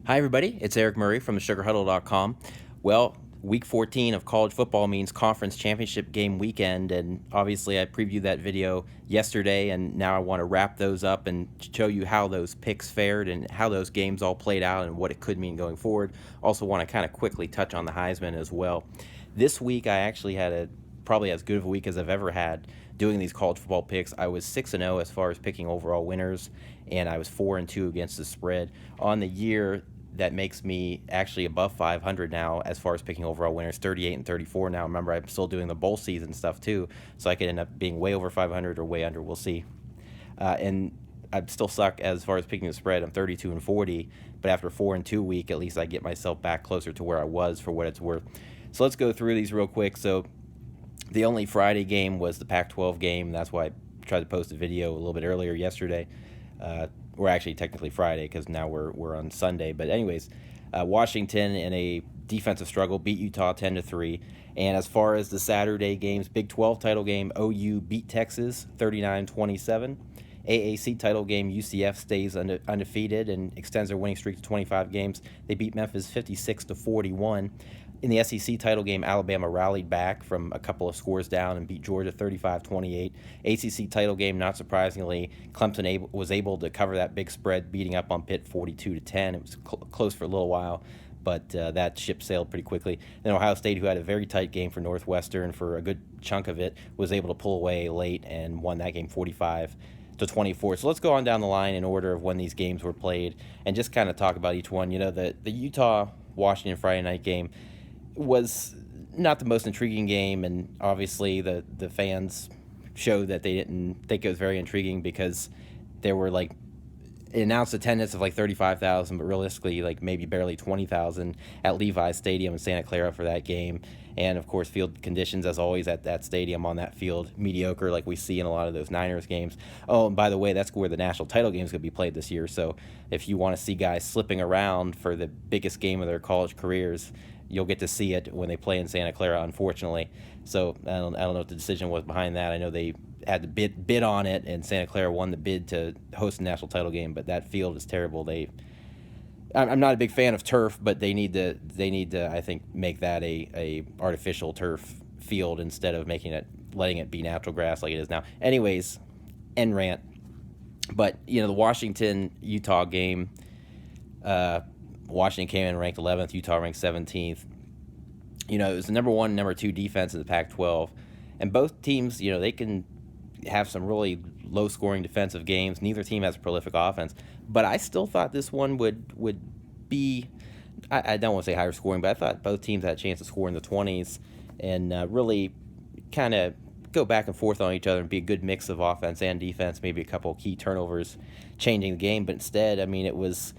Hi, everybody. It's Eric Murray from thesugarhuddle.com. Well, week 14 of college football means conference championship game weekend, and obviously I previewed that video yesterday, and now I want to wrap those up and show you how those picks fared and how those games all played out and what it could mean going forward. Also want to kind of quickly touch on the Heisman as well. This week I actually had probably as good of a week as I've ever had doing these college football picks. I was 6-0 as far as picking overall winners, and I was 4-2 against the spread. On the year, that makes me actually above 500 now as far as picking overall winners, 38-34 now. Remember, I'm still doing the bowl season stuff too, so I could end up being way over 500 or way under. We'll see. And I still suck as far as picking the spread. I'm 32-40, but after 4-2 week, at least I get myself back closer to where I was for what it's worth. So let's go through these real quick. So the only Friday game was the Pac-12 game. That's why I tried to post a video a little bit earlier yesterday. We're actually technically Friday because now we're on Sunday. But anyways, Washington in a defensive struggle beat Utah 10-3. And as far as the Saturday games, Big 12 title game, OU beat Texas 39-27. AAC title game, UCF stays undefeated and extends their winning streak to 25 games. They beat Memphis 56-41. In the SEC title game, Alabama rallied back from a couple of scores down and beat Georgia 35-28. ACC title game, not surprisingly, Clemson was able to cover that big spread, beating up on Pitt 42-10. It was close for a little while, but that ship sailed pretty quickly. Then Ohio State, who had a very tight game for Northwestern for a good chunk of it, was able to pull away late and won that game 45-24. So let's go on down the line in order of when these games were played and just kind of talk about each one. You know, the Utah-Washington Friday night game was not the most intriguing game, and obviously the fans showed that they didn't think it was very intriguing because there were announced attendance of 35,000, but realistically maybe barely 20,000 at Levi's Stadium in Santa Clara for that game. And of course, field conditions, as always, at that stadium on that field, mediocre, like we see in a lot of those Niners games. Oh, and by the way, that's where the national title game is going to be played this year. So if you want to see guys slipping around for the biggest game of their college careers, you'll get to see it when they play in Santa Clara, unfortunately. So I don't know what the decision was behind that. I know they had to bid on it, and Santa Clara won the bid to host a national title game, but that field is terrible. I'm not a big fan of turf, but they need to I think make that a artificial turf field instead of letting it be natural grass like it is now. Anyways, end rant. But the Washington Utah game, Washington came in ranked 11th, Utah ranked 17th. It was the number 1, number 2 defense in the Pac-12, and both teams, they can have some really low-scoring defensive games. Neither team has a prolific offense, but I still thought this one would be, I don't want to say higher scoring, but I thought both teams had a chance to score in the 20s and really kind of go back and forth on each other and be a good mix of offense and defense, maybe a couple of key turnovers changing the game. But instead, it was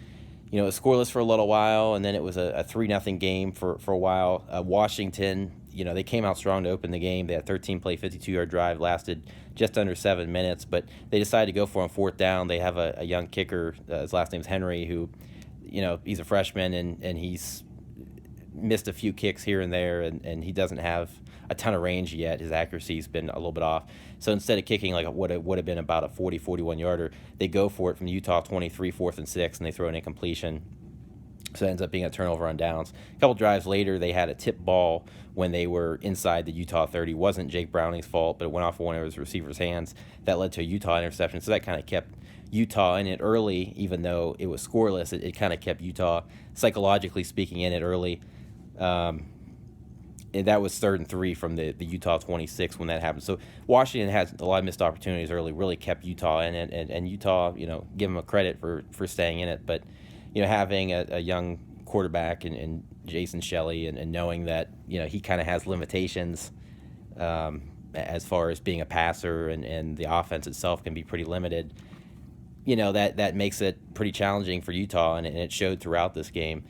scoreless for a little while, and then it was a 3-0 game for a while. Washington, they came out strong to open the game. They had a 13-play, 52-yard drive, lasted just under 7 minutes, but they decided to go for it on 4th down. They have a young kicker, his last name's Henry, who, he's a freshman, and he's missed a few kicks here and there, and he doesn't have a ton of range yet. His accuracy's been a little bit off. So instead of kicking what it would have been about a 40-41 yarder, they go for it from the Utah 23, 4th and 6, and they throw an incompletion. So it ends up being a turnover on downs. A couple drives later, they had a tip ball when they were inside the Utah 30. It wasn't Jake Browning's fault, but it went off of one of his receiver's hands. That led to a Utah interception. So that kind of kept Utah in it early, even though it was scoreless. It kind of kept Utah, psychologically speaking, in it early. And that was 3rd and 3 from the Utah 26 when that happened. So Washington had a lot of missed opportunities early, really kept Utah in it, and Utah, give them a credit for staying in it. But, having a young quarterback and Jason Shelley and knowing that, he kind of has limitations as far as being a passer and the offense itself can be pretty limited, that makes it pretty challenging for Utah, and it showed throughout this game.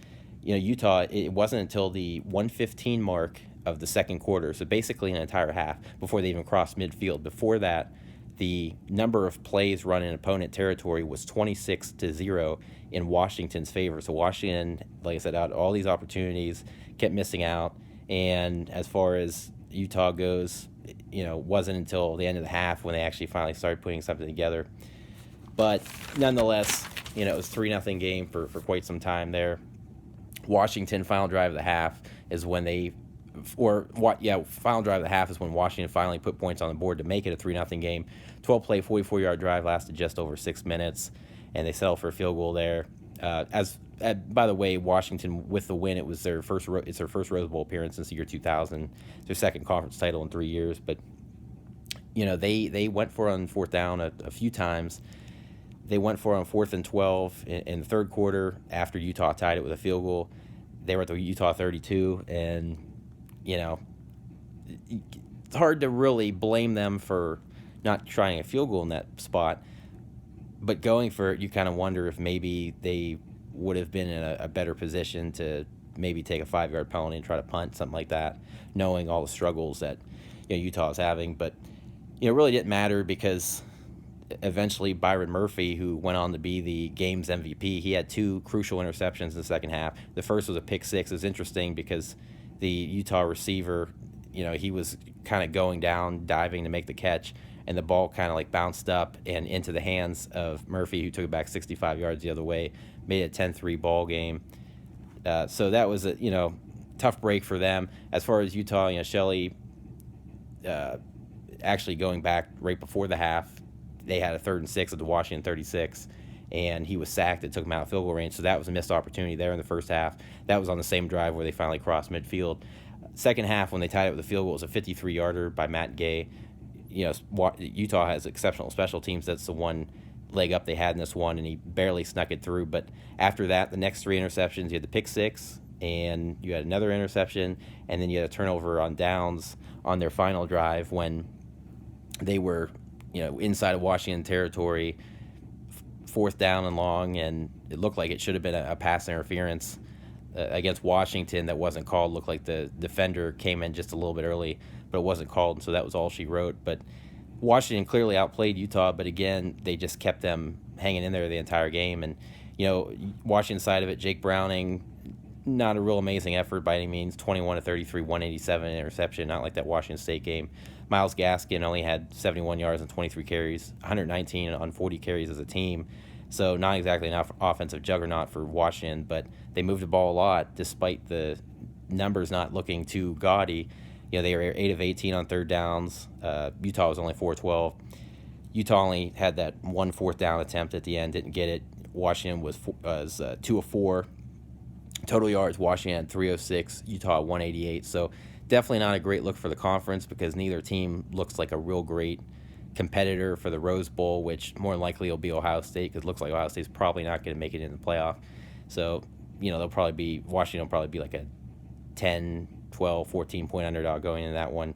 Utah, it wasn't until the 1:15 mark of the second quarter, so basically an entire half, before they even crossed midfield. Before that, the number of plays run in opponent territory was 26-0 in Washington's favor. So Washington, like I said, out all these opportunities, kept missing out. And as far as Utah goes, wasn't until the end of the half when they actually finally started putting something together. But nonetheless, it was 3-0 game for quite some time there. Washington final drive of the half is when they, or what? Yeah, final drive of the half is when Washington finally put points on the board to make it a 3-0 game. 12-play, 44-yard drive lasted just over 6 minutes, and they settled for a field goal there. By the way, Washington with the win, it's their first Rose Bowl appearance since the year 2000. It's their second conference title in 3 years. But they went for it on fourth down a few times. They went for it on 4th and 12 in the third quarter after Utah tied it with a field goal. They were at the Utah 32, and it's hard to really blame them for not trying a field goal in that spot. But going for it, you kind of wonder if maybe they would have been in a better position to maybe take a 5-yard penalty and try to punt, something like that, knowing all the struggles that Utah is having. But it really didn't matter because eventually Byron Murphy, who went on to be the game's MVP, he had 2 crucial interceptions in the second half. The first was a pick six. It was interesting because the Utah receiver, he was kind of going down, diving to make the catch, and the ball kind of like bounced up and into the hands of Murphy, who took it back 65 yards the other way, made it a 10-3 ball game. So that was a tough break for them. As far as Utah, Shelley actually going back right before the half, they had a 3rd and 6 at the Washington 36, and he was sacked. It took him out of field goal range, so that was a missed opportunity there in the first half. That was on the same drive where they finally crossed midfield. Second half, when they tied it with a field goal, it was a 53-yarder by Matt Gay. Utah has exceptional special teams. That's the one leg up they had in this one, and he barely snuck it through. But after that, the next 3 interceptions, you had the pick six, and you had another interception, and then you had a turnover on downs on their final drive when they were inside of Washington territory, 4th down and long, and it looked like it should have been a pass interference against Washington that wasn't called. Looked like the defender came in just a little bit early, but it wasn't called, and so that was all she wrote. But Washington clearly outplayed Utah, but again, they just kept them hanging in there the entire game. And Washington side of it, Jake Browning, not a real amazing effort by any means. 21 to 33, 187 interception, not like that Washington State game. Myles Gaskin only had 71 yards and 23 carries, 119 on 40 carries as a team. So not exactly an offensive juggernaut for Washington, but they moved the ball a lot despite the numbers not looking too gaudy. They were 8 of 18 on third downs. Utah was only 4 of 12. Utah only had that 1 4th down attempt at the end, didn't get it. Washington was 2 of 4. Total yards, Washington had 306, Utah 188. So definitely not a great look for the conference because neither team looks like a real great competitor for the Rose Bowl, which more than likely will be Ohio State because it looks like Ohio State's probably not going to make it in the playoff. So, Washington will probably be like a 10, 12, 14-point underdog going into that one.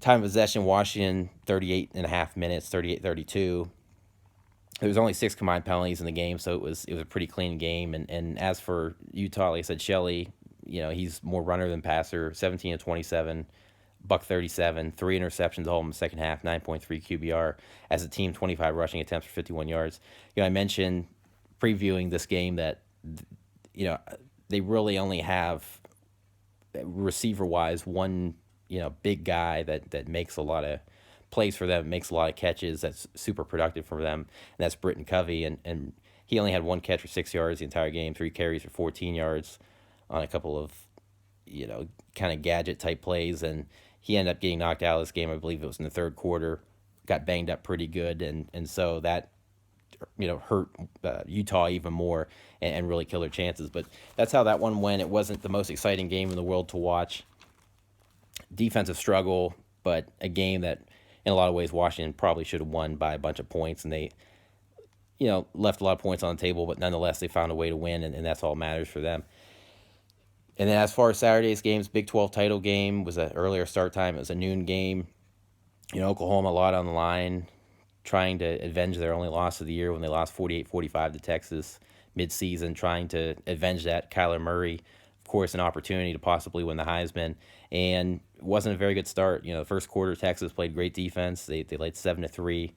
Time of possession, Washington, 38 and a half minutes, 38-32. There was only 6 combined penalties in the game, so it was a pretty clean game. And as for Utah, like I said, Shelley, he's more runner than passer, 17 of 27, $137, 3 interceptions all in the second half, 9.3 QBR. As a team, 25 rushing attempts for 51 yards. I mentioned previewing this game that they really only have receiver-wise one big guy that makes a lot of plays for them, makes a lot of catches, that's super productive for them, and that's Britton Covey, and he only had 1 catch for 6 yards the entire game, 3 carries for 14 yards on a couple of kind of gadget type plays, and he ended up getting knocked out of this game. I believe it was in the third quarter, got banged up pretty good, and so that hurt Utah even more and really killed their chances. But that's how that one went. It wasn't the most exciting game in the world to watch. Defensive struggle, but a game that in a lot of ways Washington probably should have won by a bunch of points, and they left a lot of points on the table, but nonetheless they found a way to win, and that's all that matters for them. And then as far as Saturday's games, Big 12 title game was an earlier start time. It was a noon game. Oklahoma, a lot on the line, trying to avenge their only loss of the year when they lost 48-45 to Texas midseason, trying to avenge that. Kyler Murray, of course, an opportunity to possibly win the Heisman, and it wasn't a very good start. The first quarter, Texas played great defense. They led 7-3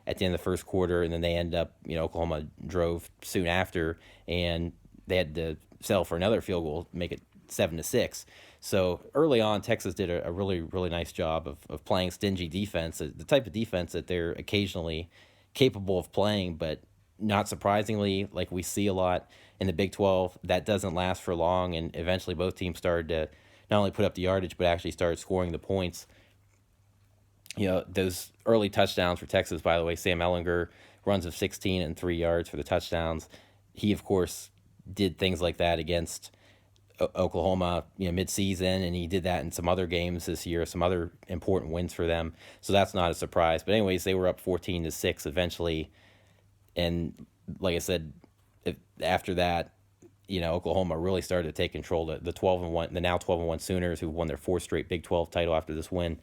at the end of the first quarter, and then they ended up, Oklahoma drove soon after, and they had to settle for another field goal, make it 7-6. So early on, Texas did a really, really nice job of playing stingy defense, the type of defense that they're occasionally capable of playing, but not surprisingly, like we see a lot in the Big 12, that doesn't last for long, and eventually both teams started to not only put up the yardage but actually started scoring the points. Those early touchdowns for Texas, by the way, Sam Ellinger runs of 16 and 3 yards for the touchdowns. He, of course, did things like that against Oklahoma, mid-season, and he did that in some other games this year, some other important wins for them. So that's not a surprise. But anyways, they were up 14-6 eventually, and like I said, after that, Oklahoma really started to take control. The 12-1, the now 12-1 Sooners, who won their fourth straight Big 12 title after this win.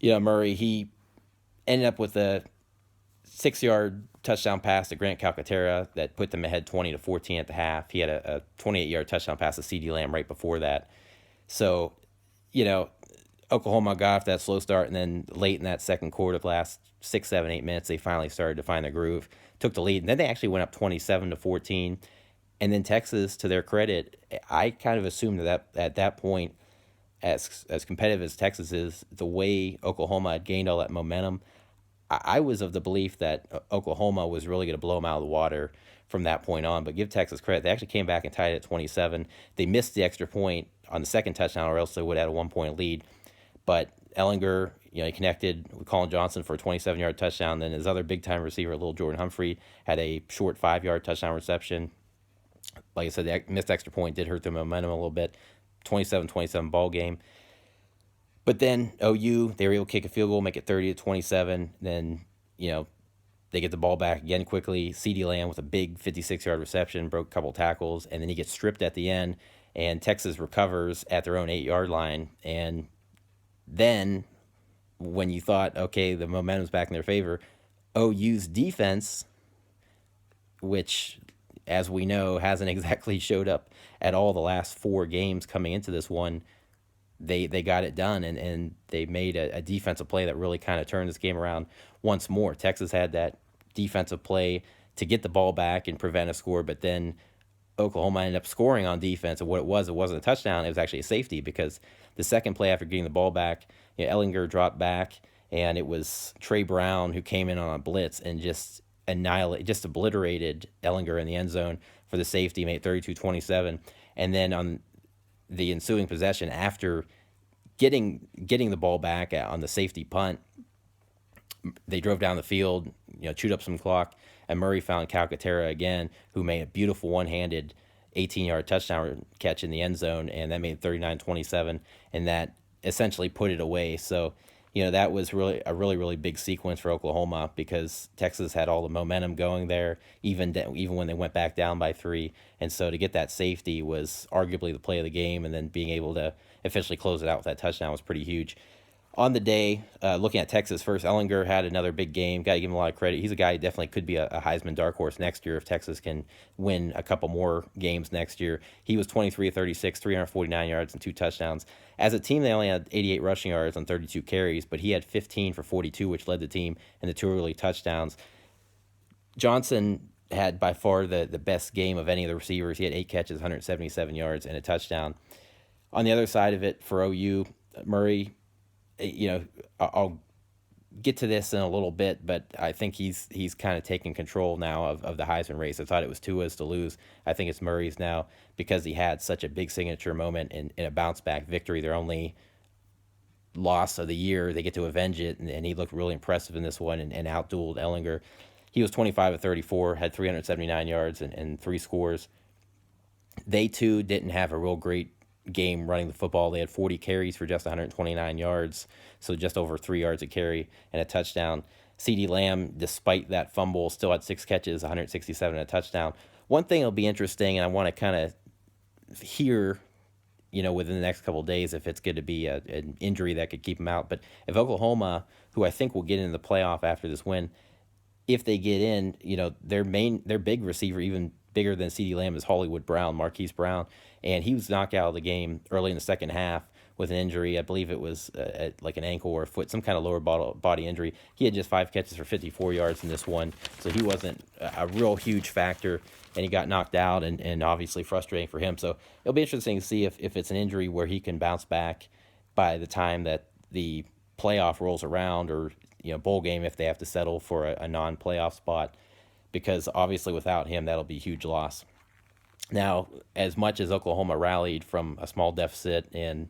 Murray, he ended up with a 6-yard touchdown pass to Grant Calcaterra that put them ahead 20-14 at the half. He had a 28-yard touchdown pass to CeeDee Lamb right before that. So, Oklahoma got off that slow start, and then late in that second quarter, the last 6, 7, 8 minutes, they finally started to find their groove, took the lead, and then they actually went up 27-14. And then Texas, to their credit, I kind of assumed that at that point, as competitive as Texas is, the way Oklahoma had gained all that momentum, I was of the belief that Oklahoma was really going to blow them out of the water from that point on. But give Texas credit. They actually came back and tied it at 27. They missed the extra point on the second touchdown, or else they would have had a 1-point lead. But Ellinger, he connected with Colin Johnson for a 27-yard touchdown. Then his other big-time receiver, little Jordan Humphrey, had a short 5-yard touchdown reception. Like I said, the missed extra point did hurt their momentum a little bit. 27-27 ball game. But then OU, they were able to kick a field goal, make it 30-27. Then, they get the ball back again quickly. CeeDee Lamb with a big 56-yard reception, broke a couple tackles, and then he gets stripped at the end. And Texas recovers at their own 8-yard line. And then when you thought, okay, the momentum's back in their favor, OU's defense, which, as we know, hasn't exactly showed up at all the last 4 games coming into this one, they got it done, and they made a defensive play that really kind of turned this game around once more. Texas had that defensive play to get the ball back and prevent a score, but then Oklahoma ended up scoring on defense, and it wasn't a touchdown, it was actually a safety, because the second play after getting the ball back, Ellinger dropped back, and it was Trey Brown who came in on a blitz and just obliterated Ellinger in the end zone for the safety, made 32-27. And then on the ensuing possession, after getting the ball back on the safety punt, they drove down the field, chewed up some clock, and Murray found Calcaterra again, who made a beautiful one-handed 18-yard touchdown catch in the end zone, and that made 39-27, and that essentially put it away. So, that was really a really big sequence for Oklahoma, because Texas had all the momentum going there, even when they went back down by 3. And so to get that safety was arguably the play of the game, and then being able to officially close it out with that touchdown was pretty huge. On the day, looking at Texas first, Ellinger had another big game. Got to give him a lot of credit. He's a guy who definitely could be a Heisman dark horse next year if Texas can win a couple more games next year. He was 23-36, 349 yards, and 2 touchdowns. As a team, they only had 88 rushing yards on 32 carries, but he had 15 for 42, which led the team, and the 2 early touchdowns. Johnson had by far the best game of any of the receivers. He had 8 catches, 177 yards, and a touchdown. On the other side of it, for OU, Murray, I'll get to this in a little bit, but I think he's kind of taking control now of the Heisman race. I thought it was Tua's to lose. I think it's Murray's now, because he had such a big signature moment in a bounce-back victory. Their only loss of the year, they get to avenge it, and he looked really impressive in this one and outdueled Ellinger. He was 25-34, had 379 yards and 3 scores. They, too, didn't have a real great game running the football. They had 40 carries for just 129 yards, so just over 3 yards a carry and a touchdown. CeeDee Lamb, despite that fumble, still had 6 catches, 167 and a touchdown. One thing that'll be interesting, and I want to kind of hear, within the next couple of days, if it's going to be an injury that could keep him out. But if Oklahoma, who I think will get into the playoff after this win, if they get in, their big receiver, even bigger than CeeDee Lamb, is Hollywood Brown, Marquise Brown, and he was knocked out of the game early in the second half with an injury. I believe it was like an ankle or a foot, some kind of lower body injury. He had just 5 catches for 54 yards in this one, so he wasn't a real huge factor, and he got knocked out, and obviously frustrating for him. So it'll be interesting to see if it's an injury where he can bounce back by the time that the playoff rolls around, or bowl game if they have to settle for a non-playoff spot. because obviously without him, that'll be a huge loss. Now, as much as Oklahoma rallied from a small deficit and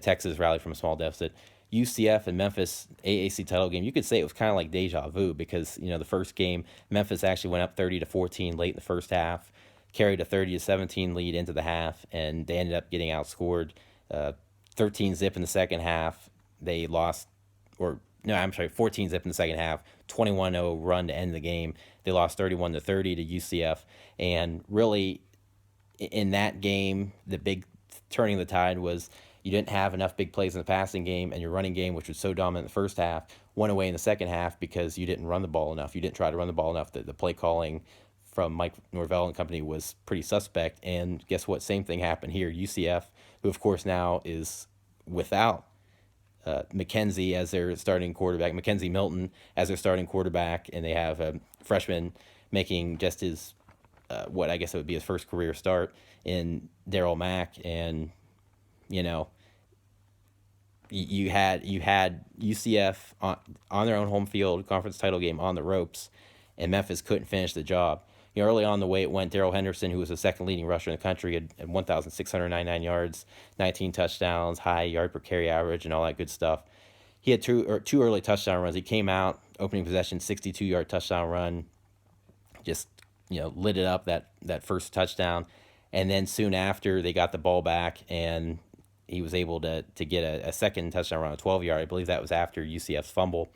Texas rallied from a small deficit, UCF and Memphis AAC title game, you could say it was kind of like deja vu because the first game Memphis actually went up 30-14 late in the first half, carried a 30-17 lead into the half, and they ended up getting outscored 13-zip in the second half. They lost, or no, I'm sorry, 14-zip in the second half, 21-0 run to end the game. They lost 31-30 to UCF, and really in that game, the big turning the tide was you didn't have enough big plays in the passing game, and your running game, which was so dominant in the first half, went away in the second half because you didn't run the ball enough. You didn't try to run the ball enough. The play calling from Mike Norvell and company was pretty suspect. And guess what? Same thing happened here. UCF, who of course now is without McKenzie as their starting quarterback, Mackenzie Milton as their starting quarterback, and they have a freshman making just his what I guess it would be his first career start in Daryl Mack. And you had UCF on their own home field, conference title game on the ropes, and Memphis couldn't finish the job. Early on the way it went, Darrell Henderson, who was the second leading rusher in the country, had 1,699 yards, 19 touchdowns, high yard per carry average, and all that good stuff. He had two early touchdown runs. He came out, opening possession, 62-yard touchdown run, just lit it up that first touchdown. And then soon after, they got the ball back, and he was able to get a second touchdown run, a 12-yard. I believe that was after UCF's fumble.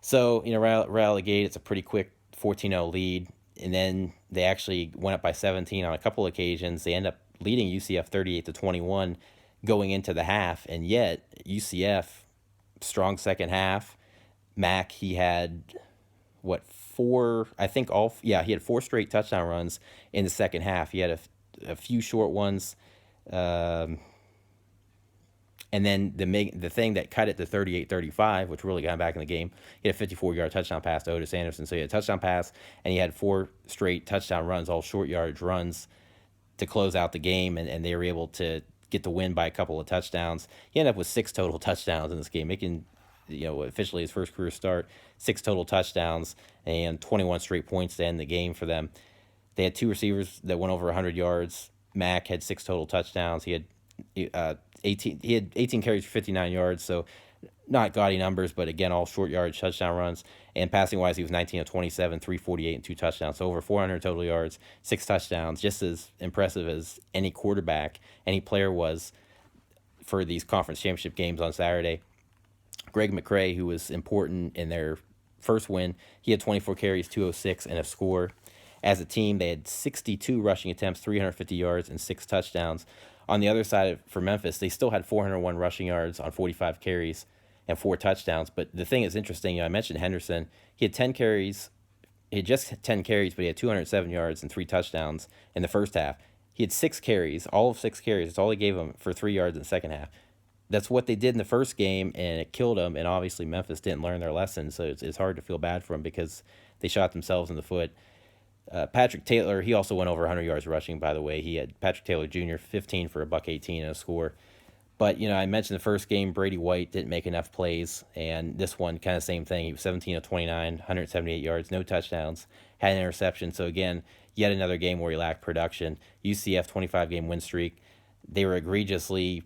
So, right out of the gate, it's a pretty quick 14-0 lead. And then they actually went up by 17 on a couple occasions. They end up leading UCF 38-21 going into the half. And yet, UCF, strong second half. Mack, he had, he had 4 straight touchdown runs in the second half. He had a few short ones. And then the thing that cut it to 38-35, which really got him back in the game, he had a 54-yard touchdown pass to Otis Anderson. So he had a touchdown pass, and he had 4 straight touchdown runs, all short yardage runs, to close out the game, and they were able to get the win by a couple of touchdowns. He ended up with 6 total touchdowns in this game, making officially his first career start, 6 total touchdowns, and 21 straight points to end the game for them. They had 2 receivers that went over 100 yards. Mack had 6 total touchdowns. He had 18 carries for 59 yards, so not gaudy numbers, but again, all short yardage touchdown runs. And passing wise, he was 19 of 27, 348, and 2 touchdowns. So over 400 total yards, 6 touchdowns, just as impressive as any quarterback, any player was for these conference championship games on Saturday. Greg McCrae, who was important in their first win, he had 24 carries, 206, and a score. As a team, they had 62 rushing attempts, 350 yards, and 6 touchdowns. On the other side, for Memphis, they still had 401 rushing yards on 45 carries and 4 touchdowns. But the thing is interesting, I mentioned Henderson. He had 10 carries. He had just 10 carries, but he had 207 yards and 3 touchdowns in the first half. He had 6 carries, all of 6 carries. That's all they gave him for 3 yards in the second half. That's what they did in the first game, and it killed them. And obviously, Memphis didn't learn their lesson, so it's hard to feel bad for them because they shot themselves in the foot. Patrick Taylor, he also went over 100 yards rushing, by the way. He had Patrick Taylor Jr., 15 for $118 and a score. But, I mentioned the first game, Brady White didn't make enough plays, and this one, kind of same thing. He was 17 of 29, 178 yards, no touchdowns, had an interception. So, again, yet another game where he lacked production. UCF 25-game win streak. They were egregiously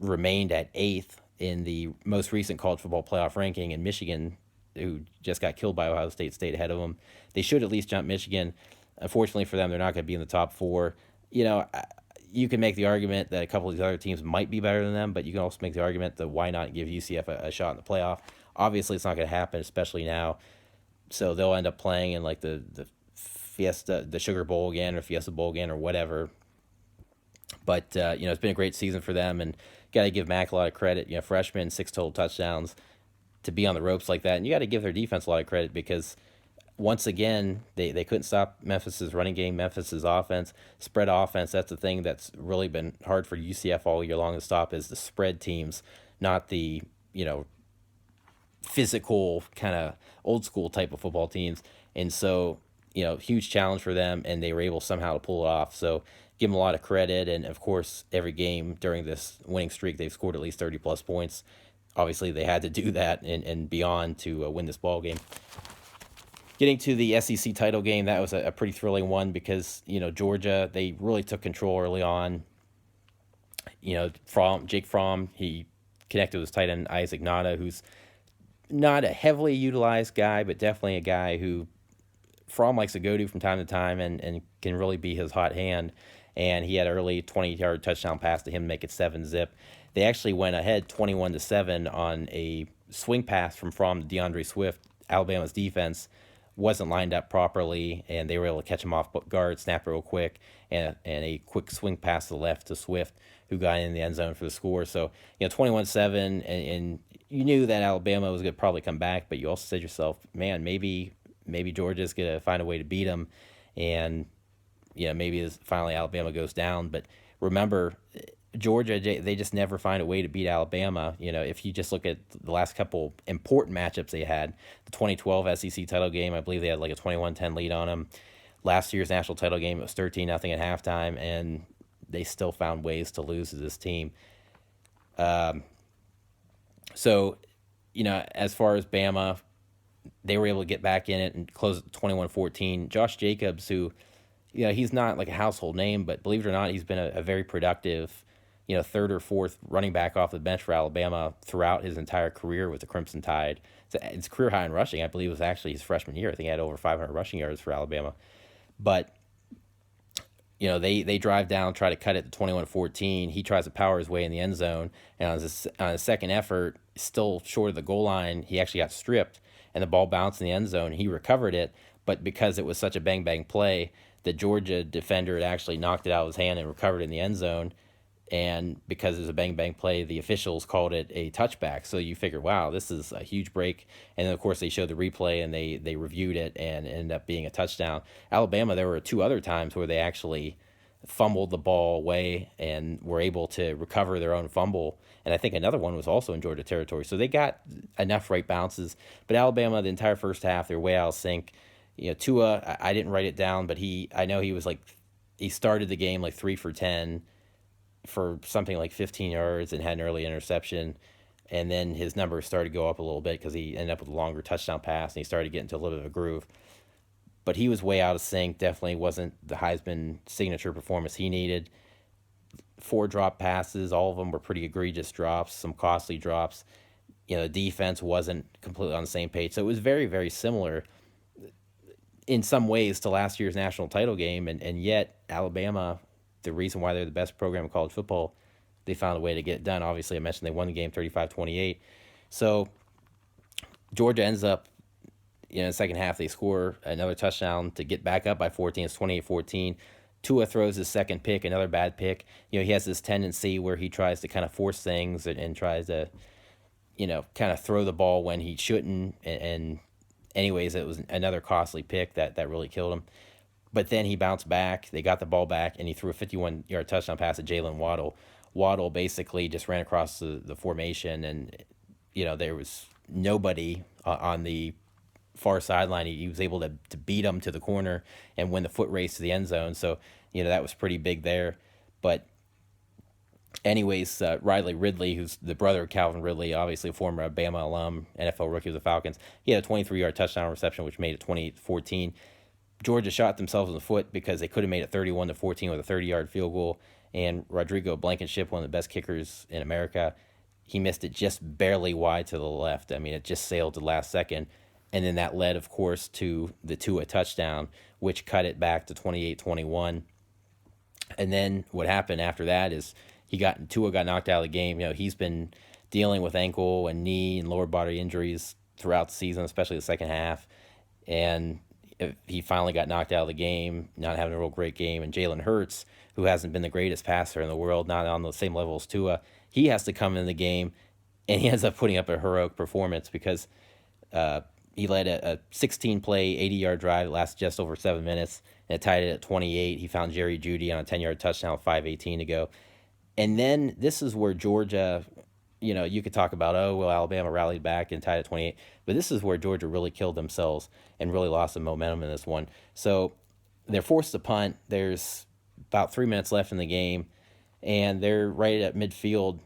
remained at 8th in the most recent college football playoff ranking, and Michigan, who just got killed by Ohio State, stayed ahead of them. They should at least jump Michigan. Unfortunately for them, they're not going to be in the top 4. You can make the argument that a couple of these other teams might be better than them, but you can also make the argument that why not give UCF a shot in the playoff. Obviously, it's not going to happen, especially now. So they'll end up playing in like the Fiesta, the Sugar Bowl again, or Fiesta Bowl again, or whatever. But it's been a great season for them, and got to give Mack a lot of credit. Freshman, 6 total touchdowns, to be on the ropes like that. And you got to give their defense a lot of credit because once again, they couldn't stop Memphis's running game, Memphis's offense, spread offense. That's the thing that's really been hard for UCF all year long to stop, is the spread teams, not the, physical kind of old school type of football teams. And so, huge challenge for them, and they were able somehow to pull it off. So give them a lot of credit. And of course, every game during this winning streak, they've scored at least 30 plus points. Obviously, they had to do that and beyond to win this ball game. Getting to the SEC title game, that was a pretty thrilling one because Georgia, they really took control early on. Jake Fromm, he connected with his tight end Isaac Nada, who's not a heavily utilized guy, but definitely a guy who Fromm likes to go to from time to time and can really be his hot hand. And he had an early 20-yard touchdown pass to him to make it 7-zip. They actually went ahead 21-7 on a swing pass from Fromm to DeAndre Swift. Alabama's defense wasn't lined up properly, and they were able to catch him off guard, snap it real quick, and a quick swing pass to the left to Swift, who got in the end zone for the score. So, 21-7, and you knew that Alabama was going to probably come back, but you also said to yourself, man, maybe Georgia's going to find a way to beat them, and maybe finally Alabama goes down. But remember, Georgia, they just never find a way to beat Alabama. If you just look at the last couple important matchups they had, the 2012 SEC title game, I believe they had like a 21-10 lead on them. Last year's national title game, it was 13-0 at halftime, and they still found ways to lose to this team. So, as far as Bama, they were able to get back in it and close it 21-14. Josh Jacobs, who, he's not like a household name, but believe it or not, he's been a very productive, third or fourth running back off the bench for Alabama throughout his entire career with the Crimson Tide. It's career high in rushing. I believe it was actually his freshman year. I think he had over 500 rushing yards for Alabama. But, they drive down, try to cut it to 21-14. He tries to power his way in the end zone. And on his second effort, still short of the goal line, he actually got stripped, and the ball bounced in the end zone. He recovered it, but because it was such a bang-bang play, the Georgia defender had actually knocked it out of his hand and recovered it in the end zone. And because it was a bang-bang play, the officials called it a touchback. So you figure, wow, this is a huge break. And then, of course, they showed the replay, and they reviewed it, and it ended up being a touchdown. Alabama, there were 2 other times where they actually fumbled the ball away and were able to recover their own fumble. And I think another one was also in Georgia territory. So they got enough right bounces. But Alabama, the entire first half, they're way out of sync. Tua, I didn't write it down, but I know he was like, he started the game like 3 for 10 for something like 15 yards and had an early interception. And then his numbers started to go up a little bit because he ended up with a longer touchdown pass, and he started to get into a little bit of a groove. But he was way out of sync. Definitely wasn't the Heisman signature performance he needed. 4 drop passes, all of them were pretty egregious drops, some costly drops. The defense wasn't completely on the same page. So it was very, very similar in some ways to last year's national title game. And yet Alabama, the reason why they're the best program in college football, they found a way to get it done. Obviously, I mentioned they won the game 35-28. So Georgia ends up, in the second half, they score another touchdown to get back up by 14. It's 28-14. Tua throws his second pick, another bad pick. He has this tendency where he tries to kind of force things and tries to, kind of throw the ball when he shouldn't. And anyways, it was another costly pick that really killed him. But then he bounced back. They got the ball back, and he threw a 51-yard touchdown pass at Jalen Waddle. Waddle basically just ran across the formation, and, there was nobody on the far sideline. He was able to beat him to the corner and win the foot race to the end zone. So, that was pretty big there. But anyways, Riley Ridley, who's the brother of Calvin Ridley, obviously a former Bama alum, NFL rookie with the Falcons, he had a 23-yard touchdown reception, which made it 28-14. Georgia shot themselves in the foot because they could have made it 31-14 with a 30-yard field goal. And Rodrigo Blankenship, one of the best kickers in America, he missed it just barely wide to the left. I mean, it just sailed to the last second. And then that led, of course, to the Tua touchdown, which cut it back to 28-21. And then what happened after that is Tua got knocked out of the game. He's been dealing with ankle and knee and lower body injuries throughout the season, especially the second half. And he finally got knocked out of the game, not having a real great game. And Jalen Hurts, who hasn't been the greatest passer in the world, not on the same level as Tua, he has to come in the game, and he ends up putting up a heroic performance because he led a 16-play, 80-yard drive that lasted just over 7 minutes, and it tied it at 28. He found Jerry Jeudy on a 10-yard touchdown with 5:18 to go. And then this is where Georgia, you could talk about, Alabama rallied back and tied at 28. But this is where Georgia really killed themselves and really lost some momentum in this one. So they're forced to punt. There's about 3 minutes left in the game, and they're right at midfield.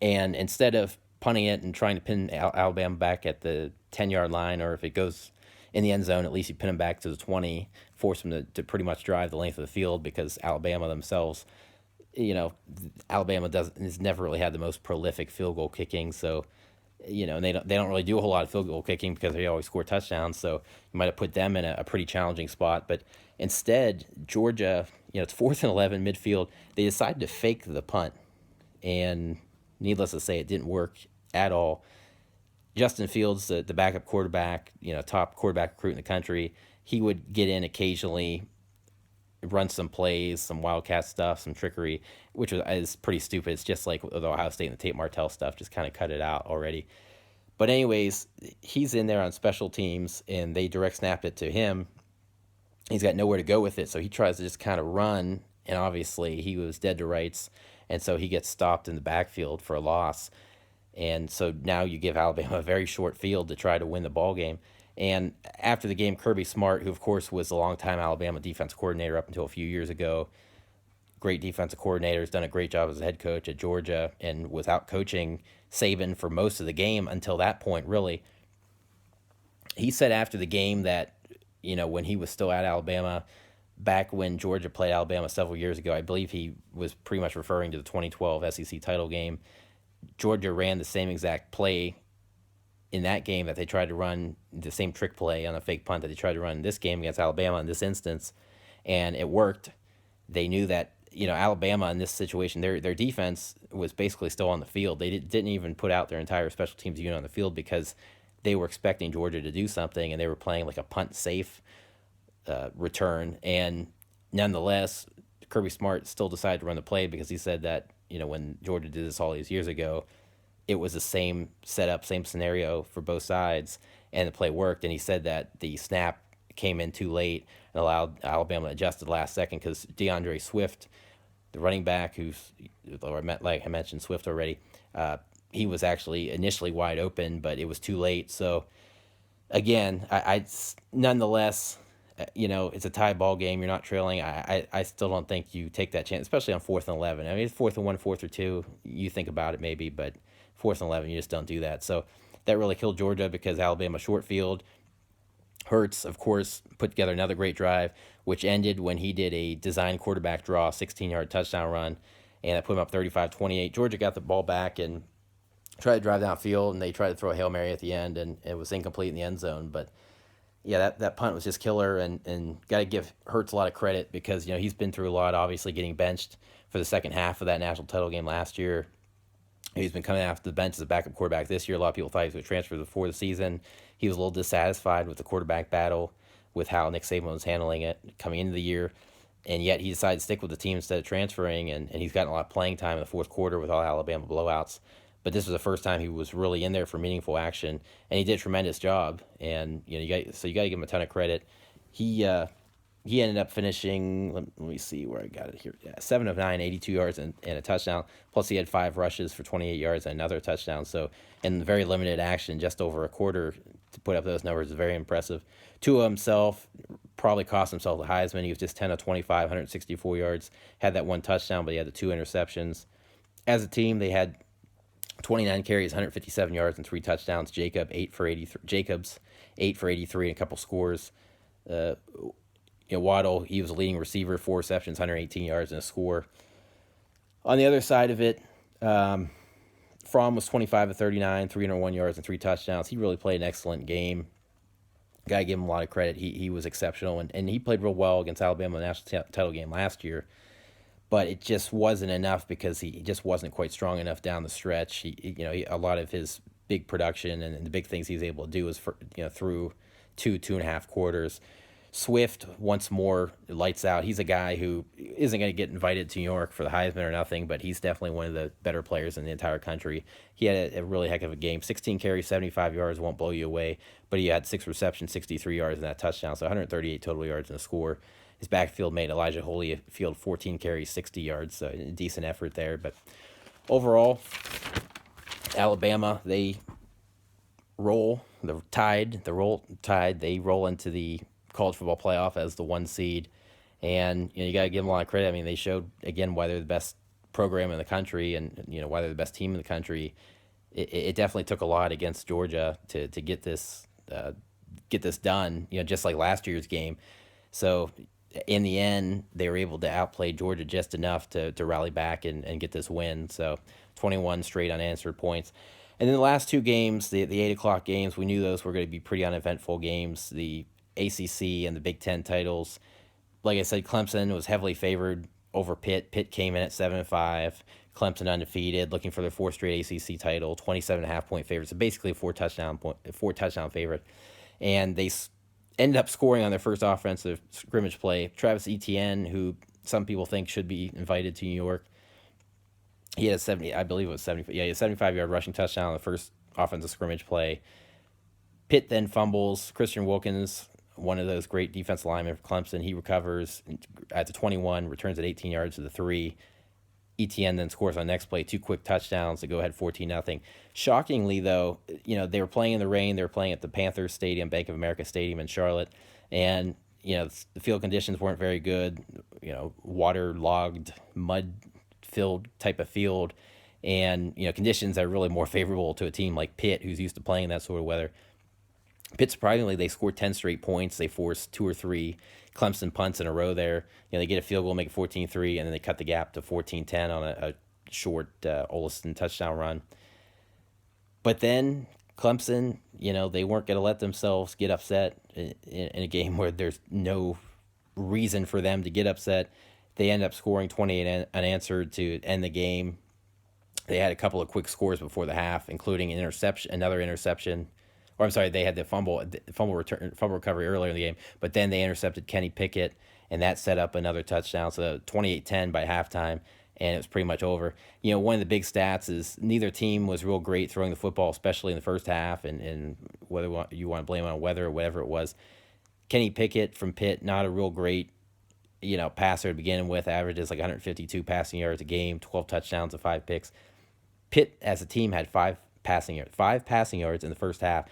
And instead of punting it and trying to pin Alabama back at the 10-yard line, or if it goes in the end zone. At least you pin them back to the 20, force them to pretty much drive the length of the field because Alabama themselves, Alabama has never really had the most prolific field goal kicking. So, and they don't really do a whole lot of field goal kicking because they always score touchdowns. So you might have put them in a pretty challenging spot. But instead, Georgia, it's 4th and 11 midfield. They decided to fake the punt, and needless to say, it didn't work at all. Justin Fields, the backup quarterback, top quarterback recruit in the country, he would get in occasionally, run some plays, some wildcat stuff, some trickery, which is pretty stupid. It's just like the Ohio State and the Tate Martell stuff. Just kind of cut it out already. But anyways, he's in there on special teams, and they direct snapped it to him. He's got nowhere to go with it, so he tries to just kind of run, and obviously he was dead to rights, and so he gets stopped in the backfield for a loss. And so now you give Alabama a very short field to try to win the ball game. And after the game, Kirby Smart, who of course was a longtime Alabama defense coordinator up until a few years ago, great defensive coordinator, has done a great job as a head coach at Georgia and was out coaching Saban for most of the game until that point, really. He said after the game that, when he was still at Alabama, back when Georgia played Alabama several years ago, I believe he was pretty much referring to the 2012 SEC title game. Georgia ran the same exact play in that game that they tried to run, the same trick play on a fake punt that they tried to run in this game against Alabama in this instance, and it worked. They knew that, Alabama in this situation, their defense was basically still on the field. They didn't even put out their entire special teams unit on the field because they were expecting Georgia to do something, and they were playing like a punt safe return. And nonetheless, Kirby Smart still decided to run the play because he said that, when Georgia did this all these years ago, it was the same setup, same scenario for both sides, and the play worked. And he said that the snap came in too late and allowed Alabama to adjust at the last second because DeAndre Swift, the running back, like I mentioned Swift already, he was actually initially wide open, but it was too late. So again, I nonetheless, it's a tie ball game. You're not trailing. I still don't think you take that chance, especially on 4th and 11. I mean, it's 4th and 1, 4th or 2. You think about it maybe, but 4th and 11, you just don't do that. So that really killed Georgia because Alabama short field. Hurts, of course, put together another great drive, which ended when he did a design quarterback draw, 16-yard touchdown run, and that put him up 35-28. Georgia got the ball back and tried to drive downfield, and they tried to throw a Hail Mary at the end, and it was incomplete in the end zone. But yeah, that punt was just killer, and got to give Hurts a lot of credit because, he's been through a lot, obviously getting benched for the second half of that national title game last year. He's been coming off the bench as a backup quarterback this year. A lot of people thought he was going to transfer before the season. He was a little dissatisfied with the quarterback battle, with how Nick Saban was handling it coming into the year, and yet he decided to stick with the team instead of transferring, and he's gotten a lot of playing time in the fourth quarter with all Alabama blowouts. But this was the first time he was really in there for meaningful action, and he did a tremendous job. And you got to give him a ton of credit. He ended up finishing, let me see where I got it here. Yeah, 7 of 9, 82 yards and a touchdown. Plus he had 5 rushes for 28 yards and another touchdown. So in very limited action, just over a quarter to put up those numbers is very impressive. Tua himself probably cost himself the Heisman. He was just 10 of 25, 164 yards. Had that one touchdown, but he had the 2 interceptions. As a team, they had 29 carries, 157 yards, and 3 touchdowns. Jacobs, 8 for 83, and a couple scores. Waddle, he was a leading receiver, 4 receptions, 118 yards, and a score. On the other side of it, Fromm was 25 of 39, 301 yards, and 3 touchdowns. He really played an excellent game. Got to give him a lot of credit. He was exceptional, and he played real well against Alabama in the national title game last year. But it just wasn't enough because he just wasn't quite strong enough down the stretch. A lot of his big production and the big things he was able to do was through 2.5 quarters. Swift, once more, lights out. He's a guy who isn't going to get invited to New York for the Heisman or nothing, but he's definitely one of the better players in the entire country. He had a really heck of a game. 16 carries, 75 yards, won't blow you away, but he had 6 receptions, 63 yards in that touchdown, so 138 total yards in the score. His backfield mate, Elijah Holyfield, 14 carries, 60 yards, so a decent effort there. But overall, Alabama, they roll tide. They roll into the college football playoff as the 1 seed, and you got to give them a lot of credit. I mean, they showed again why they're the best program in the country, and why they're the best team in the country. It definitely took a lot against Georgia to get this get this done, just like last year's game. So in the end, they were able to outplay Georgia just enough to rally back and get this win. So 21 straight unanswered points. And then the last two games, the 8 o'clock games, we knew those were going to be pretty uneventful games. The ACC and the Big Ten titles. Like I said, Clemson was heavily favored over Pitt. Pitt came in at 7-5. Clemson undefeated, looking for their fourth straight ACC title, 27.5-point favorite. So basically a four touchdown favorite. And they ended up scoring on their first offensive scrimmage play. Travis Etienne, who some people think should be invited to New York, he had a 70, I believe it was 70. Yeah, he had a 75-yard rushing touchdown on the first offensive scrimmage play. Pitt then fumbles. Christian Wilkins, one of those great defensive linemen for Clemson, he recovers at the 21, returns at 18 yards to the 3. Etienne then scores on the next play, 2 quick touchdowns to go ahead 14-0. Shockingly, though, they were playing in the rain. They were playing at the Panthers Stadium, Bank of America Stadium in Charlotte. And, the field conditions weren't very good, waterlogged, mud-filled type of field. And, conditions that are really more favorable to a team like Pitt, who's used to playing that sort of weather. Pitt, surprisingly, they scored 10 straight points. They forced 2 or 3 Clemson punts in a row there. They get a field goal, make it 14-3, and then they cut the gap to 14-10 on a short Olsen touchdown run. But then Clemson, they weren't going to let themselves get upset in a game where there's no reason for them to get upset. They end up scoring 28 unanswered to end the game. They had a couple of quick scores before the half, including another interception. Or I'm sorry, they had the fumble recovery earlier in the game, but then they intercepted Kenny Pickett, and that set up another touchdown. So 28-10 by halftime, and it was pretty much over. One of the big stats is neither team was real great throwing the football, especially in the first half, and whether you want to blame it on weather or whatever it was. Kenny Pickett from Pitt, not a real great, passer to begin with, averages like 152 passing yards a game, 12 touchdowns and 5 picks. Pitt, as a team, had 5 passing yards in the first half.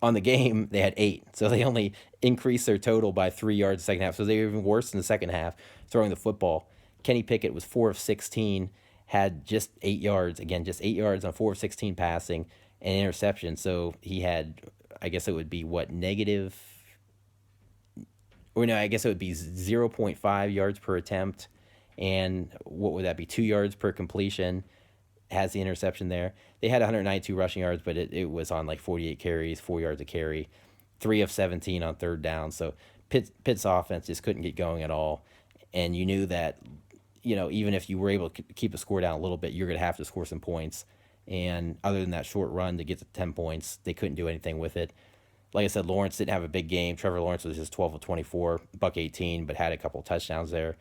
On the game, they had 8, so they only increased their total by 3 yards the second half. So they were even worse in the second half throwing the football. Kenny Pickett was 4 of 16, had just 8 yards. Again, just 8 yards on 4 of 16 passing and interception. So he had, I guess it would be negative, or no, I guess it would be 0.5 yards per attempt, and what would that be? 2 yards per completion. Has the interception there. They had 192 rushing yards, but it was on like 48 carries, 4 yards a carry, 3 of 17 on third down. So Pitt's offense just couldn't get going at all. And you knew that, even if you were able to keep the score down a little bit, you're going to have to score some points. And other than that short run to get to 10 points, they couldn't do anything with it. Like I said, Lawrence didn't have a big game. Trevor Lawrence was just 12 of 24, buck 18, but had a couple touchdowns there.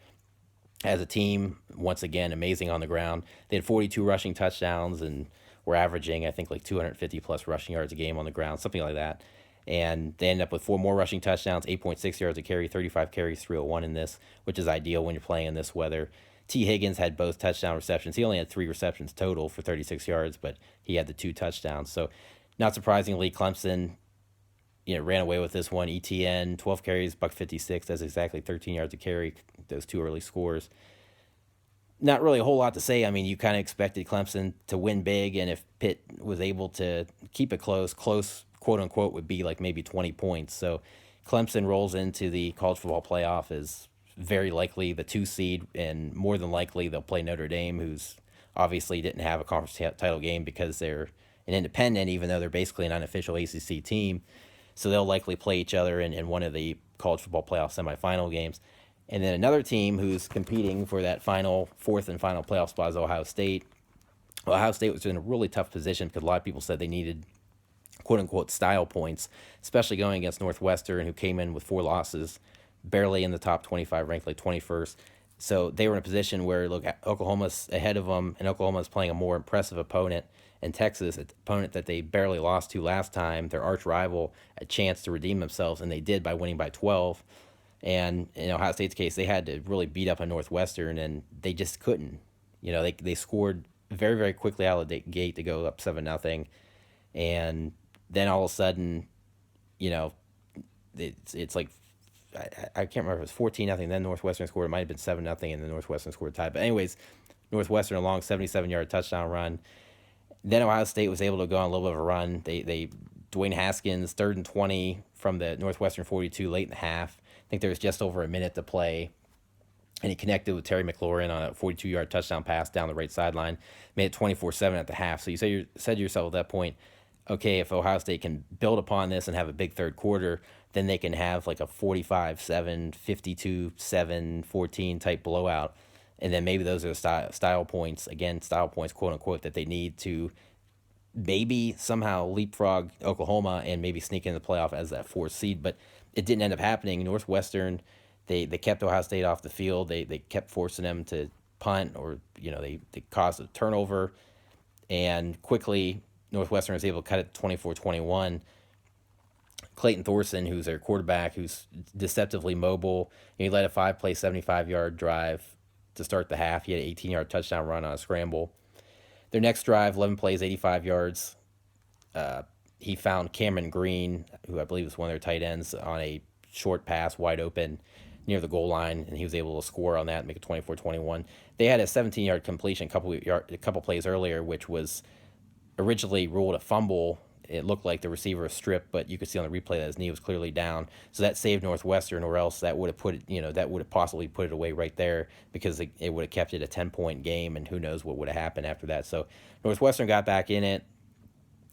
As a team, once again, amazing on the ground. They had 42 rushing touchdowns and were averaging, I think, like 250-plus rushing yards a game on the ground, something like that. And they ended up with 4 more rushing touchdowns, 8.6 yards a carry, 35 carries, 301 in this, which is ideal when you're playing in this weather. T. Higgins had both touchdown receptions. He only had 3 receptions total for 36 yards, but he had the 2 touchdowns. So, not surprisingly, Clemson, ran away with this one. ETN, 12 carries, buck 56. That's exactly 13 yards a carry. Those 2 early scores. Not really a whole lot to say. I mean, you kind of expected Clemson to win big, and if Pitt was able to keep it close, quote unquote, would be like maybe 20 points. So Clemson rolls into the college football playoff as very likely the 2 seed, and more than likely they'll play Notre Dame, who's obviously didn't have a conference title game because they're an independent, even though they're basically an unofficial ACC team. So they'll likely play each other in one of the college football playoff semifinal games. And then another team who's competing for that fourth and final playoff spot is Ohio State. Ohio State was in a really tough position because a lot of people said they needed quote-unquote style points, especially going against Northwestern, who came in with 4 losses, barely in the top 25, ranked like 21st. So they were in a position where, look, Oklahoma's ahead of them, and Oklahoma's playing a more impressive opponent. And Texas, an opponent that they barely lost to last time, their arch rival, a chance to redeem themselves, and they did by winning by 12. And in Ohio State's case, they had to really beat up on Northwestern, and they just couldn't. They scored very, very quickly out of the gate to go up 7-0, and then all of a sudden, it's like I can't remember if it was 14-0. Then Northwestern scored. It might have been 7-0, and then Northwestern scored a tie. But anyways, Northwestern a long 77-yard touchdown run. Then Ohio State was able to go on a little bit of a run. They Dwayne Haskins, 3rd and 20 from the Northwestern 42 late in the half. I think there was just over a minute to play, and he connected with Terry McLaurin on a 42-yard touchdown pass down the right sideline, made it 24-7 at the half. So you said to yourself at that point, okay, if Ohio State can build upon this and have a big third quarter, then they can have like a 45-7, 52-7, 14 type blowout. And then maybe those are the style points, again, style points, quote unquote, that they need to maybe somehow leapfrog Oklahoma and maybe sneak into the playoff as that 4th seed. But it didn't end up happening. Northwestern, they kept Ohio State off the field. They kept forcing them to punt, or they caused a turnover, and quickly Northwestern was able to cut it 24-21. Clayton Thorson, who's their quarterback, who's deceptively mobile, he led a 5-play, 75-yard drive to start the half. He had an 18-yard touchdown run on a scramble. Their next drive, 11 plays, 85 yards. He found Cameron Green, who I believe was one of their tight ends, on a short pass, wide open, near the goal line, and he was able to score on that and make it 24-21. They had a 17-yard completion a couple plays earlier, which was originally ruled a fumble. It looked like the receiver was stripped, but you could see on the replay that his knee was clearly down. So that saved Northwestern, or else that would have that would have possibly put it away right there, because it would have kept it a 10-point game, and who knows what would have happened after that. So Northwestern got back in it,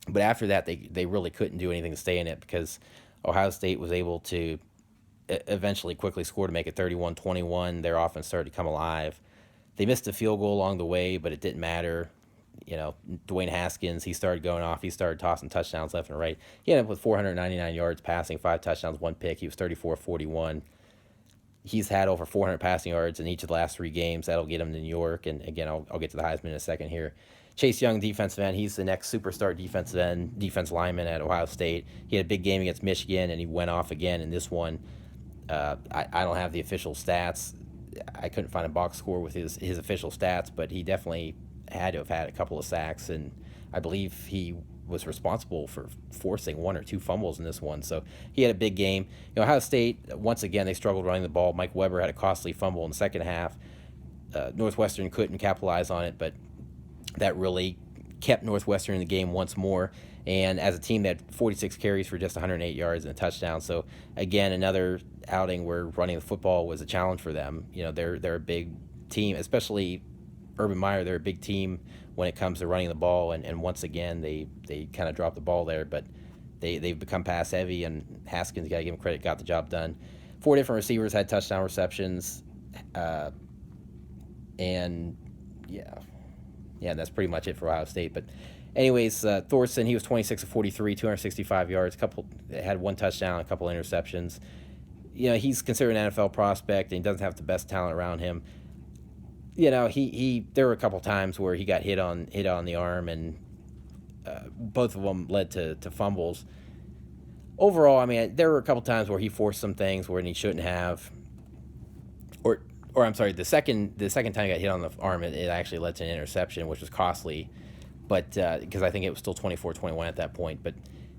but after that they really couldn't do anything to stay in it, because Ohio State was able to eventually quickly score to make it 31-21. Their offense started to come alive. They missed a field goal along the way, but it didn't matter. Dwayne Haskins, he started going off. He started tossing touchdowns left and right. He ended up with 499 yards passing, 5 touchdowns, 1 pick. He was 34-41. He's had over 400 passing yards in each of the last 3 games. That'll get him to New York. And again, I'll get to the Heisman in a second here. Chase Young, defensive end. He's the next superstar defense lineman at Ohio State. He had a big game against Michigan, and he went off again in this one. I don't have the official stats. I couldn't find a box score with his official stats, but he definitely had to have had a couple of sacks, and I believe he was responsible for forcing 1 or 2 fumbles in this one. So he had a big game. Ohio State, once again, they struggled running the ball. Mike Weber had a costly fumble in the second half. Northwestern couldn't capitalize on it, but that really kept Northwestern in the game once more. And as a team, they had 46 carries for just 108 yards and a touchdown. So again, another outing where running the football was a challenge for them. They're a big team, especially Urban Meyer. They're a big team when it comes to running the ball, and once again they kind of dropped the ball there, but they've become pass heavy, and Haskins, gotta give him credit, got the job done. 4 different receivers had touchdown receptions, and that's pretty much it for Ohio State. But anyways, Thorson, he was 26 of 43, 265 yards, had 1 touchdown, a couple interceptions. He's considered an NFL prospect, and he doesn't have the best talent around him. He there were a couple times where he got hit on the arm, and both of them led to fumbles. Overall, I mean, there were a couple times where he forced some things where he shouldn't have. Or I'm sorry, the second time he got hit on the arm, it actually led to an interception, which was costly, but because I think it was still 24-21 at that point. But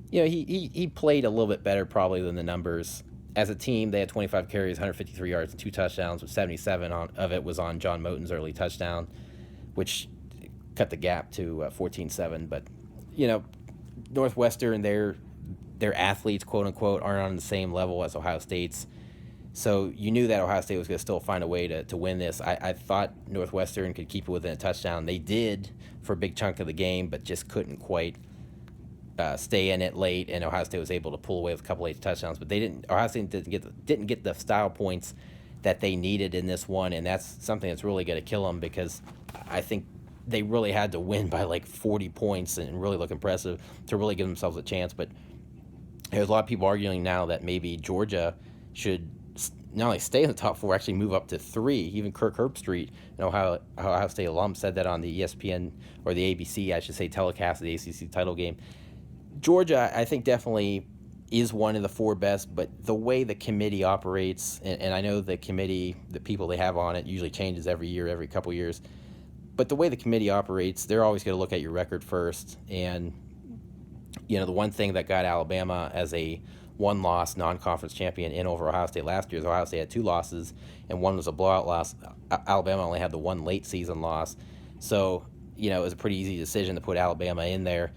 he played a little bit better probably than the numbers. As a team, they had 25 carries, 153 yards, and 2 touchdowns, with 77 of it was on John Moten's early touchdown, which cut the gap to 14-7. But Northwestern, their athletes, quote unquote, aren't on the same level as Ohio State's. So you knew that Ohio State was going to still find a way to win this. I thought Northwestern could keep it within a touchdown. They did for a big chunk of the game, but just couldn't quite stay in it late, and Ohio State was able to pull away with a couple late touchdowns. But Ohio State didn't get the style points that they needed in this one, and that's something that's really going to kill them, because I think they really had to win by like 40 points and really look impressive to really give themselves a chance. But there's a lot of people arguing now that maybe Georgia should not only stay in the top 4, actually move up to 3. Even Kirk Herbstreit, an Ohio State alum, said that on the ESPN, or the ABC, I should say, telecast of the ACC title game. Georgia, I think, definitely is one of the 4 best, but the way the committee operates, and I know the committee, the people they have on it, usually changes every year, every couple years, but the way the committee operates, they're always going to look at your record first. And the one thing that got Alabama as a 1-loss non-conference champion in over Ohio State last year is Ohio State had 2 losses, and one was a blowout loss. Alabama only had the 1 late season loss. So, it was a pretty easy decision to put Alabama in there.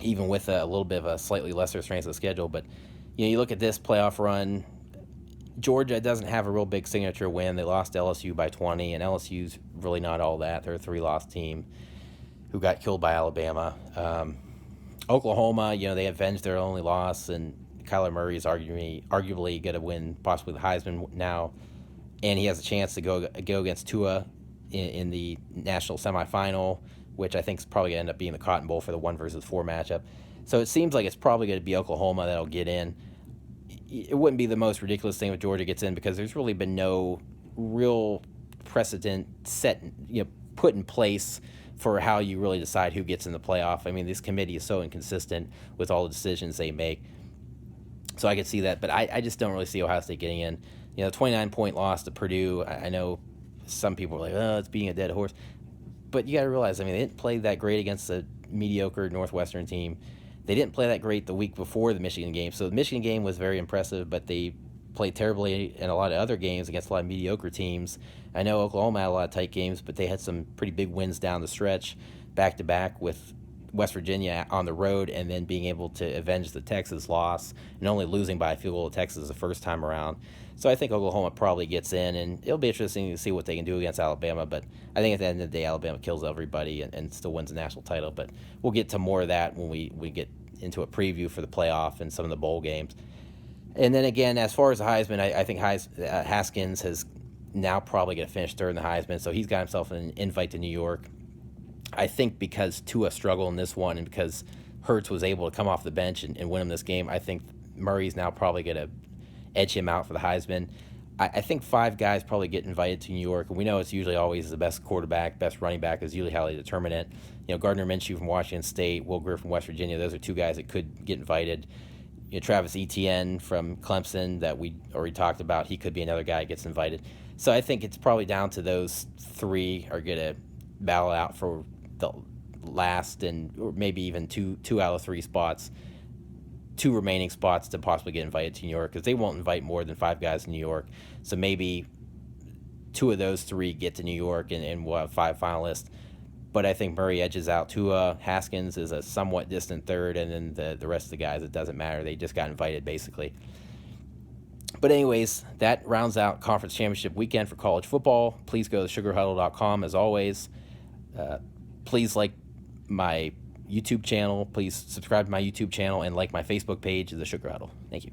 even with a little bit of a slightly lesser strength of schedule. But you look at this playoff run. Georgia doesn't have a real big signature win. They lost to LSU by 20, and LSU's really not all that. They're a 3-loss team who got killed by Alabama. Oklahoma, they avenged their only loss, and Kyler Murray is arguably going to win possibly the Heisman now, and he has a chance to go against Tua in the national semifinal, which I think is probably going to end up being the Cotton Bowl for the 1-4 matchup. So it seems like it's probably going to be Oklahoma that'll get in. It wouldn't be the most ridiculous thing if Georgia gets in, because there's really been no real precedent set, put in place for how you really decide who gets in the playoff. I mean, this committee is so inconsistent with all the decisions they make. So I could see that, but I just don't really see Ohio State getting in. 29-point loss to Purdue. I know some people are like, oh, it's being a dead horse. But you got to realize, they didn't play that great against a mediocre Northwestern team. They didn't play that great the week before the Michigan game. So the Michigan game was very impressive, but they played terribly in a lot of other games against a lot of mediocre teams. I know Oklahoma had a lot of tight games, but they had some pretty big wins down the stretch, back-to-back with West Virginia on the road, and then being able to avenge the Texas loss and only losing by a field goal to Texas the first time around. So I think Oklahoma probably gets in, and it'll be interesting to see what they can do against Alabama. But I think at the end of the day, Alabama kills everybody and still wins the national title. But we'll get to more of that when we get into a preview for the playoff and some of the bowl games. And then again, as far as the Heisman, I think Haskins has now probably going to finish third in the Heisman, so he's got himself an invite to New York. I think because Tua struggled in this one, and because Hurts was able to come off the bench and win him this game, I think Murray's now probably going to edge him out for the Heisman. I think 5 guys probably get invited to New York, and we know it's usually always the best quarterback, best running back is usually how they determine it. Gardner Minshew from Washington State, Will Grier from West Virginia, those are 2 guys that could get invited. Travis Etienne from Clemson that we already talked about, he could be another guy that gets invited. So I think it's probably down to those 3 are going to battle out for the last, or maybe even two out of 3 spots, 2 remaining spots to possibly get invited to New York, because they won't invite more than 5 guys in New York. So maybe 2 of those 3 get to New York, and we'll have 5 finalists. But I think Murray edges out Tua. Haskins is a somewhat distant third, and then the rest of the guys, it doesn't matter. They just got invited, basically. But anyways, that rounds out Conference Championship weekend for college football. Please go to sugarhuddle.com as always. Please like my YouTube channel. Please subscribe to my YouTube channel and like my Facebook page, The Sugar Huddle. Thank you.